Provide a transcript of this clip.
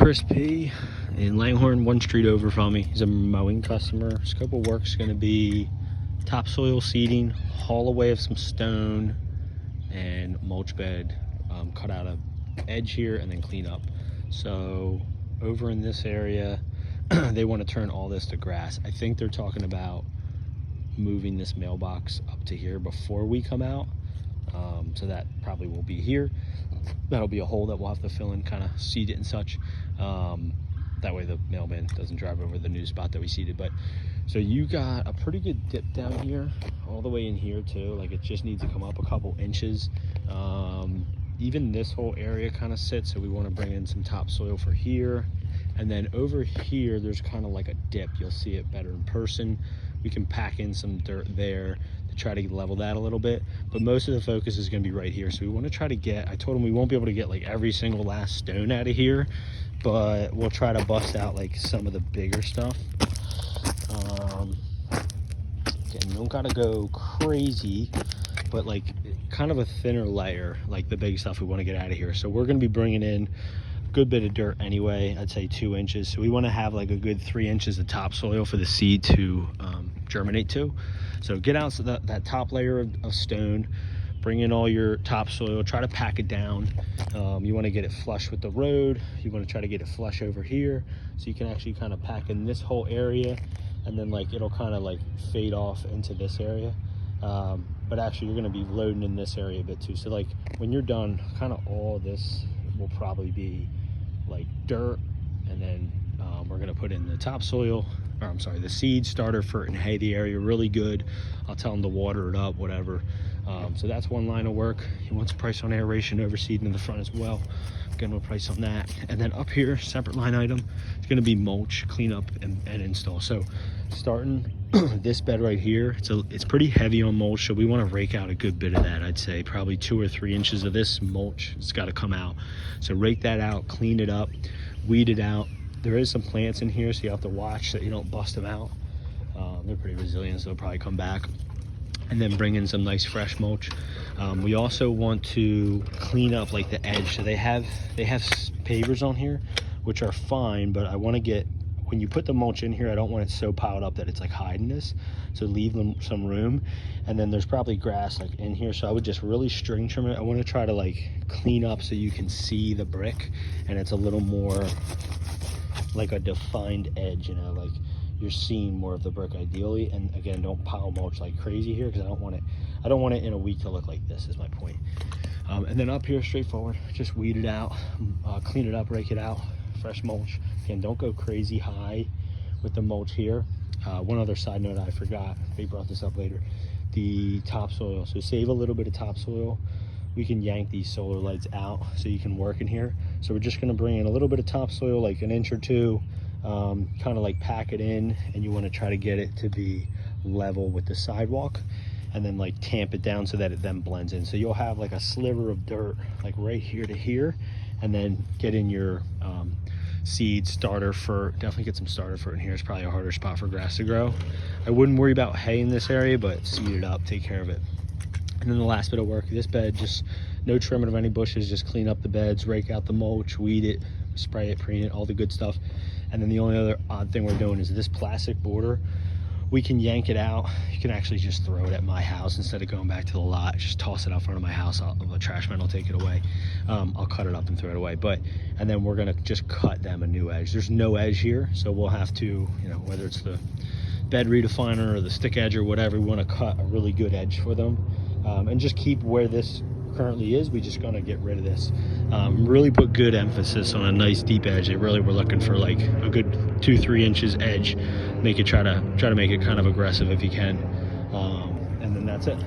Chris P in Langhorne, one street over from me. He's a mowing customer. Scope of work's gonna be topsoil seeding, haul away of some stone, and mulch bed, cut out a edge here and then clean up. So over in this area, they want to turn all this to grass. I think they're talking about moving this mailbox up to here before we come out. So that probably will be here. That'll be a hole that we'll have to fill in, kind of seed it and such. That way the mailman doesn't drive over the new spot that we seeded. But so you got a pretty good dip down here, all the way in here too. Like, it just needs to come up a couple inches. Even this whole area kind of sits, so we want to bring in some topsoil for here. And then over here, there's kind of like a dip. You'll see it better in person. We can pack in some dirt there to try to level that a little bit, but most of the focus is going to be right here. So we want to try to get, I told him we won't be able to get like every single last stone out of here, but we'll try to bust out like some of the bigger stuff. Again, you don't got to go crazy, but like kind of a thinner layer, like the big stuff we want to get out of here. So we're going to be bringing in a good bit of dirt anyway. I'd say 2 inches. So we want to have like a good 3 inches of topsoil for the seed to germinate to. So get out that top layer of stone, bring in all your topsoil, try to pack it down. You want to get it flush with the road. You want to try to get it flush over here, so you can actually kind of pack in this whole area, and then like it'll kind of like fade off into this area. But actually you're going to be loading in this area a bit too. So like when you're done, kind of all this will probably be like dirt, and then we're going to put in the topsoil, or I'm sorry, the seed starter for it, and hay the area really good. I'll tell them to water it up, whatever. So that's one line of work. He wants a price on aeration, overseeding in the front as well. Getting a price on that. And then up here, separate line item, it's going to be mulch, clean up, and install. So starting this bed right here, it's pretty heavy on mulch, so we want to rake out a good bit of that. I'd say probably 2 or 3 inches of this mulch. It's got to come out. So rake that out, clean it up, weed it out. There is some plants in here, so you have to watch that you don't bust them out. They're pretty resilient, so they'll probably come back. And then bring in some nice fresh mulch. We also want to clean up like the edge. So they have pavers on here, which are fine, but I want to get, when you put the mulch in here, I don't want it so piled up that it's like hiding this. So leave them some room. And then there's probably grass like in here, so I would just really string trim it. I want to try to like clean up so you can see the brick, and it's a little more like a defined edge, you know, like you're seeing more of the brick ideally. And again, don't pile mulch like crazy here, because I don't want it in a week to look like this, is my point. And then up here, straightforward, just weed it out, clean it up, rake it out, fresh mulch. Again, don't go crazy high with the mulch here. One other side note I forgot, they brought this up later, the topsoil. So save a little bit of topsoil. We can yank these solar lights out so you can work in here. So we're just going to bring in a little bit of topsoil, like 1 inch or 2, kind of like pack it in, and you want to try to get it to be level with the sidewalk, and then like tamp it down so that it then blends in. So you'll have like a sliver of dirt like right here to here, and then get in your seed starter for, definitely get some starter for it in here. It's probably a harder spot for grass to grow. I wouldn't worry about hay in this area, but seed it up, take care of it. And then the last bit of work, this bed, just no trimming of any bushes, just clean up the beds, rake out the mulch, weed it, spray it, preen it, all the good stuff. And then the only other odd thing we're doing is this plastic border. We can yank it out. You can actually just throw it at my house instead of going back to the lot. Just toss it out front of my house. The trash man will take it away. I'll cut it up and throw it away. And then we're gonna just cut them a new edge. There's no edge here, so we'll have to, you know, whether it's the bed redefiner or the stick edge or whatever, we want to cut a really good edge for them. And just keep where this currently is. We just gonna get rid of this. Really put good emphasis on a nice deep edge. We're looking for like a good 2-3 inches edge. Make it try to make it kind of aggressive if you can. And then that's it.